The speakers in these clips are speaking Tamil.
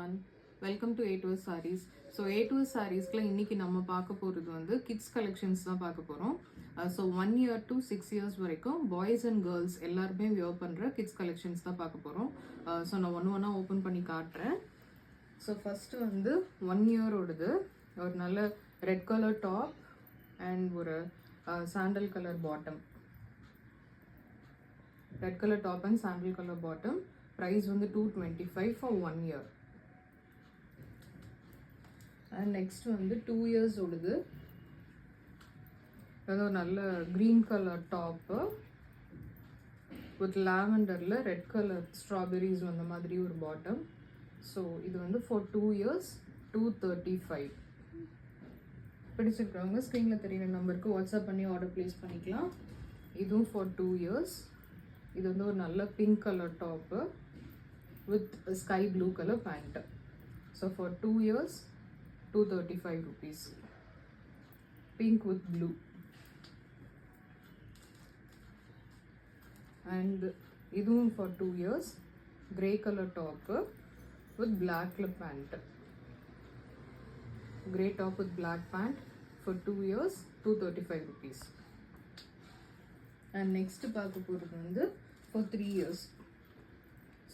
everyone, welcome to A2S Sarees. So A2S Sareesல இன்னைக்கு நம்ம பார்க்க போறது வந்து கிட்ஸ் கலெக்ஷன்ஸ் தான் பார்க்க போறோம். ஸோ 1 year to 6 years வரைக்கும் பாய்ஸ் அண்ட் கேர்ள்ஸ் எல்லாருமே வியர் பண்ற கிட்ஸ் கலெக்ஷன்ஸ் தான் பார்க்க போறோம். ஸோ நான் ஒன்று ஓப்பன் பண்ணி காட்டுறேன். ஸோ ஃபர்ஸ்ட் வந்து 1 year ஓடுது. ஒரு நல்ல ரெட் கலர் டாப் அண்ட் ஒரு sandal colour bottom. Red colour top and sandal colour bottom. Price வந்து 225 for 1 year. And next வந்து 2 years ஓடுது. அது ஒரு நல்ல green color top with lavenderல red color strawberries வந்த மாதிரி ஒரு bottom. So இது வந்து for 2 years 235. பிடிச்சிருக்கிறவங்க ஸ்க்ரீன்ல தெரியுற நம்பருக்கு வாட்ஸ்அப் பண்ணி ஆர்டர் பிளேஸ் பண்ணிக்கலாம். இதுவும் for 2 years. இது வந்து ஒரு நல்ல pink colour top with a sky blue color pant. So for 2 years 235 rupees. Pink with blue. And idhum for 2 years grey color top with black color pant. Grey top with black pant for 2 years 235 rupees. And next பார்க்க போறது வந்து for 3 years.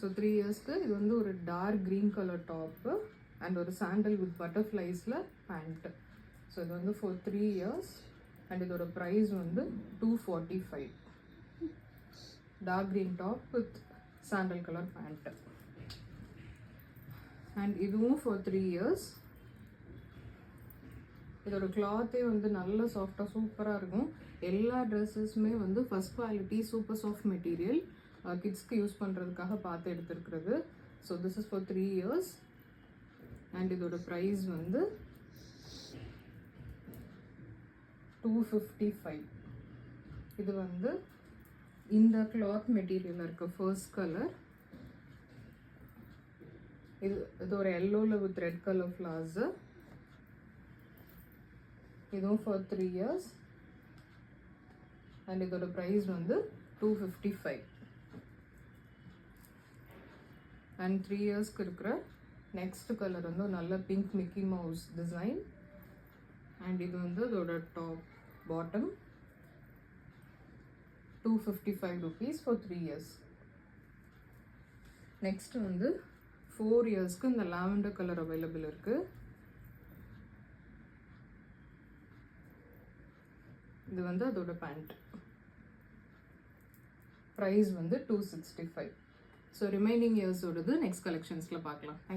ஸோ 3 yearsக்கு இது வந்து ஒரு dark green colour top and ஒரு சாண்டல் வித் பட்டர்ஃப்ளைஸில் பேண்ட்டு. ஸோ இது வந்து ஃபார் 3 years அண்ட் இதோட ப்ரைஸ் வந்து 245. Dark green top with sandal colour pant. And இதுவும் ஃபார் 3 years. இதோட கிளாத்தே வந்து நல்ல சாஃப்டாக சூப்பராக இருக்கும். எல்லா ட்ரெஸ்ஸஸுமே வந்து first quality super soft material. கிட்ஸ்க்கு யூஸ் பண்ணுறதுக்காக பார்த்து எடுத்துருக்கிறது. So this is for 3 years and இதோட ப்ரைஸ் வந்து 255. இது வந்து இந்த கிளாத் மெட்டீரியலில் இருக்க ஃபர்ஸ்ட் கலர். இது ஒரு எல்லோவில் வித் ரெட் கலர் ஃப்ளார்ஸு. இதுவும் ஃபார் 3 years அண்ட் இதோட ப்ரைஸ் வந்து 255. அண்ட் 3 yearsக்கு இருக்கிற நெக்ஸ்ட் கலர் வந்து நல்ல pink Mickey mouse design. And இது வந்து அதோட top bottom 255 rupees for 3 years. Next வந்து 4 yearsக்கு இந்த லாவெண்டர் கலர் அவைலபிள் இருக்குது. இது வந்து அதோட பேண்ட். ப்ரைஸ் வந்து 265. ஸோ ரிமைனிங் இயர்ஸோடது நெக்ஸ்ட் கலெக்ஷன்ஸில் பார்க்கலாம்.